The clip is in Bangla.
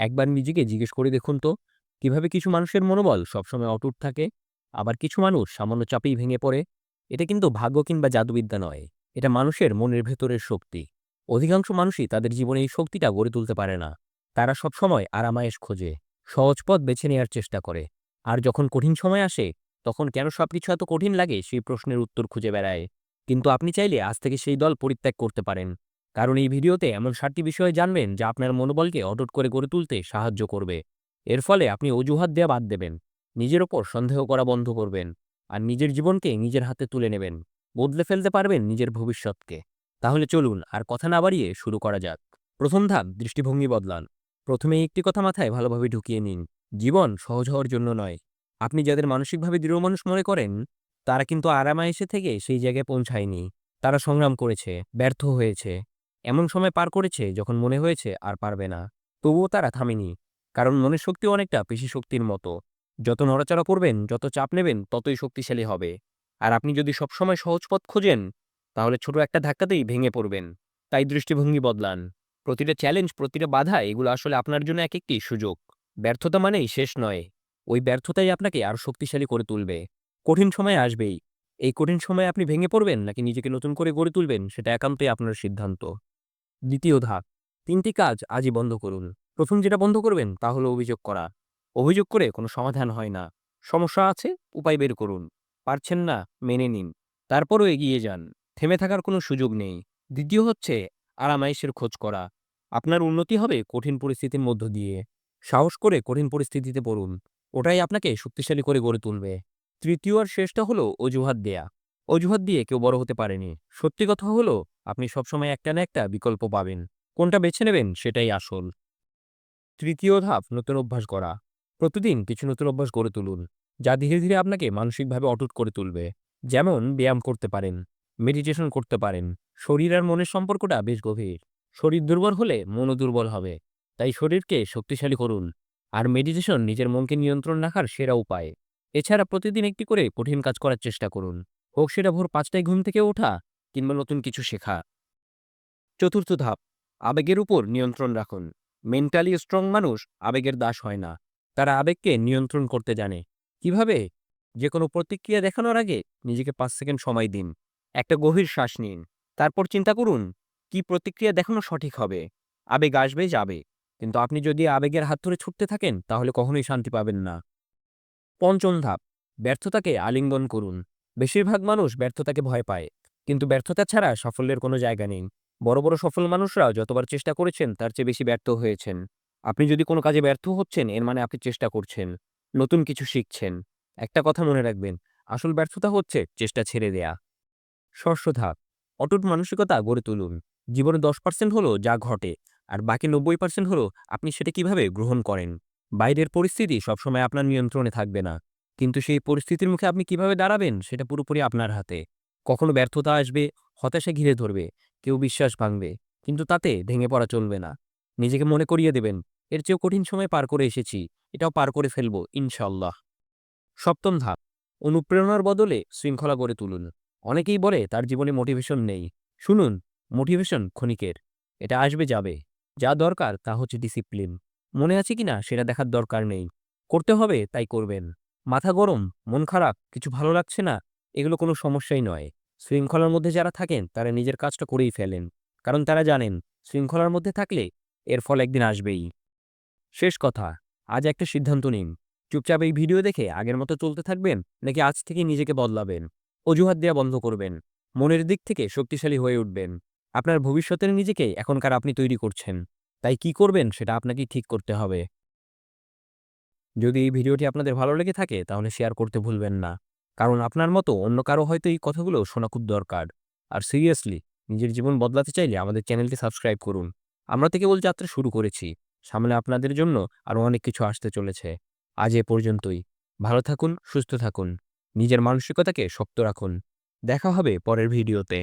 একবার নিজেকে জিজ্ঞেস করে দেখুন তো, কিভাবে কিছু মানুষের মনোবল সবসময় অটুট থাকে, আবার কিছু মানুষ সামান্য চাপেই ভেঙে পড়ে। এটা কিন্তু ভাগ্য কিংবা জাদুবিদ্যা নয়, এটা মানুষের মনের ভেতরের শক্তি। অধিকাংশ মানুষই তাদের জীবনে এই শক্তিটা গড়ে তুলতে পারে না। তারা সবসময় আরামায়েশ খোঁজে, সহজ পথ বেছে নেওয়ার চেষ্টা করে। আর যখন কঠিন সময় আসে, তখন কেন সবকিছু এত কঠিন লাগে সেই প্রশ্নের উত্তর খুঁজে বেড়ায়। কিন্তু আপনি চাইলে আজ থেকে সেই দল পরিত্যাগ করতে পারেন। কারণ এই ভিডিওতে এমন 7টি বিষয় জানবেন যা আপনার মনোবলকে অটুট করে গড়ে তুলতে সাহায্য করবে। এর ফলে আপনি অজুহাত দেওয়া বাদ দেবেন, নিজের ওপর সন্দেহ করা বন্ধ করবেন, আর নিজের জীবনকে নিজের হাতে তুলে নেবেন। বদলে ফেলতে পারবেন নিজের ভবিষ্যৎকে। তাহলে চলুন আর কথা না বাড়িয়ে শুরু করা যাক। প্রথম ধাপ, দৃষ্টিভঙ্গি বদলান। প্রথমে একটি কথা মাথায় ভালোভাবে ঢুকিয়ে নিন, জীবন সহজ হওয়ার জন্য নয়। আপনি যাদের মানসিকভাবে দৃঢ় মানুষ মনে করেন, তারা কিন্তু আরামায়েশে থেকে সেই জায়গায় পৌঁছায়নি। তারা সংগ্রাম করেছে, ব্যর্থ হয়েছে, এমন সময় পার করেছে যখন মনে হয়েছে আর পারবে না। তবুও তারা থামেনি। কারণ মনের শক্তি অনেকটা পেশি শক্তির মতো। যত নড়াচড়া করবেন, যত চাপ নেবেন, ততই শক্তিশালী হবে। আর আপনি যদি সবসময় সহজ পথ খোঁজেন, তাহলে ছোট একটা ধাক্কাতেই ভেঙে পড়বেন। তাই দৃষ্টিভঙ্গি বদলান। প্রতিটা চ্যালেঞ্জ, প্রতিটা বাধা, এগুলো আসলে আপনার জন্য এক একটি সুযোগ। ব্যর্থতা মানেই শেষ নয়। ওই ব্যর্থতাই আপনাকে আরো শক্তিশালী করে তুলবে। কঠিন সময় আসবেই। এই কঠিন সময়ে আপনি ভেঙে পড়বেন নাকি নিজেকে নতুন করে গড়ে তুলবেন, সেটা একান্তই আপনার সিদ্ধান্ত। দ্বিতীয় ধাপ, ৩টি কাজ আজই বন্ধ করুন। প্রথম যেটা বন্ধ করবেন তা হলো অভিযোগ করা। অভিযোগ করে কোনো সমাধান হয় না। সমস্যা আছে, উপায় বের করুন। পারছেন না, মেনে নিন। তারপরও এগিয়ে যান। থেমে থাকার কোনো সুযোগ নেই। দ্বিতীয় হচ্ছে আরামায়েশের খোঁজ করা। আপনার উন্নতি হবে কঠিন পরিস্থিতির মধ্য দিয়ে। সাহস করে কঠিন পরিস্থিতিতে পড়ুন। ওটাই আপনাকে শক্তিশালী করে গড়ে তুলবে। তৃতীয় আর শেষটা হলো অজুহাত দেয়া। অজুহাত দিয়ে কেউ বড় হতে পারেনি। সত্যি কথা হলো, আপনি সবসময় একটা না একটা বিকল্প পাবেন। কোনটা বেছে নেবেন সেটাই আসল। তৃতীয় ধাপ, নতুন অভ্যাস গড়া। প্রতিদিন কিছু নতুন অভ্যাস গড়ে তুলুন, যা ধীরে ধীরে আপনাকে মানসিকভাবে অটুট করে তুলবে। যেমন ব্যায়াম করতে পারেন, মেডিটেশন করতে পারেন। শরীর আর মনের সম্পর্কটা বেশ গভীর। শরীর দুর্বল হলে মনও দুর্বল হবে। তাই শরীরকে শক্তিশালী করুন। আর মেডিটেশন নিজের মনকে নিয়ন্ত্রণ রাখার সেরা উপায়। এছাড়া প্রতিদিন একটি করে কঠিন কাজ করার চেষ্টা করুন। হোক সেটা ভোর ৫টায় ঘুম থেকে ওঠা, কিংবা নতুন কিছু শেখা। চতুর্থ ধাপ, আবেগের উপর নিয়ন্ত্রণ রাখুন। মেন্টালি স্ট্রং মানুষ আবেগের দাস হয় না। তারা আবেগকে নিয়ন্ত্রণ করতে জানে। কিভাবে? যে কোনো প্রতিক্রিয়া দেখানোর আগে নিজেকে ৫ সেকেন্ড সময় দিন। একটা গভীর শ্বাস নিন। তারপর চিন্তা করুন, কি প্রতিক্রিয়া দেখানো সঠিক হবে। আবেগ আসবে, যাবে। কিন্তু আপনি যদি আবেগের হাত ধরে ছুটতে থাকেন, তাহলে কখনোই শান্তি পাবেন না। পঞ্চম ধাপ, ব্যর্থতাকে আলিঙ্গন করুন। বেশিরভাগ মানুষ ব্যর্থতাকে ভয় পায়, কিন্তু ব্যর্থতা ছাড়া সাফল্যের কোনো জায়গা নেই। বড় বড় সফল মানুষরাও যতবার চেষ্টা করেছেন, তার চেয়ে বেশি ব্যর্থ হয়েছেন। আপনি যদি কোনো কাজে ব্যর্থ হচ্ছেন, এর মানে আপনি চেষ্টা করছেন, নতুন কিছু শিখছেন। একটা কথা মনে রাখবেন, আসল ব্যর্থতা হচ্ছে চেষ্টা ছেড়ে দেয়া। ষষ্ঠ ধাপ, অটুট মানসিকতা গড়ে তুলুন। জীবনে 10% হলো যা ঘটে, আর বাকি 90% হলো আপনি সেটা কিভাবে গ্রহণ করেন। বাইরের পরিস্থিতি সবসময় আপনার নিয়ন্ত্রণে থাকবে না, কিন্তু সেই পরিস্থিতির মুখে আপনি কিভাবে দাঁড়াবেন সেটা পুরোপুরি আপনার হাতে। কখনো ব্যর্থতা আসবে, হতাশা ঘিরে ধরবে, কেউ বিশ্বাস ভাঙবে, কিন্তু তাতে ভেঙে পড়া চলবে না। নিজেকে মনে করিয়ে দেবেন, এর চেয়েও কঠিন সময় পার করে এসেছি, এটাও পার করে ফেলবো ইনশাল্লাহ। সপ্তম ধাপ, অনুপ্রেরণার বদলে শৃঙ্খলা গড়ে তুলুন। অনেকেই বলে তার জীবনে মোটিভেশন নেই। শুনুন, মোটিভেশন ক্ষণিকের। এটা আসবে, যাবে। যা দরকার তা হচ্ছে ডিসিপ্লিন। মনে আছে কিনা সেটা দেখার দরকার নেই। করতে হবে তাই করবেন। মাথা গরম, মন খারাপ, কিছু ভালো লাগছে না, এগুলো কোনো সমস্যাই নয়। শৃঙ্খলার মধ্যে যারা থাকেন, তারা নিজের কাজটা করেই ফেলেন। কারণ তারা জানেন, শৃঙ্খলার মধ্যে থাকলে এর ফল একদিন আসবেই। শেষ কথা, আজ একটা সিদ্ধান্ত নিন। চুপচাপ এই ভিডিও দেখে আগের মতো চলতে থাকবেন, নাকি আজ থেকে নিজেকে বদলাবেন, অজুহাত দেওয়া বন্ধ করবেন, মনের দিক থেকে শক্তিশালী হয়ে উঠবেন। আপনার ভবিষ্যতের নিজেকে এখনকার আপনি তৈরি করছেন। তাই কি করবেন সেটা আপনাকেই ঠিক করতে হবে। যদি এই ভিডিওটি আপনাদের ভালো লেগে থাকে, তাহলে শেয়ার করতে ভুলবেন না। কারণ আপনার মতো অন্য কারো হয়তো এই কথাগুলো শোনা খুব দরকার। আর সিরিয়াসলি, নিজের জীবন বদলাতে চাইলে আমাদের চ্যানেলটি সাবস্ক্রাইব করুন। আমরা তো কেবল যাত্রা শুরু করেছি। সামনে আপনাদের জন্য আরো অনেক কিছু আসতে চলেছে। আজ এ পর্যন্তই। ভালো থাকুন, সুস্থ থাকুন। নিজের মানসিকতাকে শক্ত রাখুন। দেখা হবে পরের ভিডিওতে।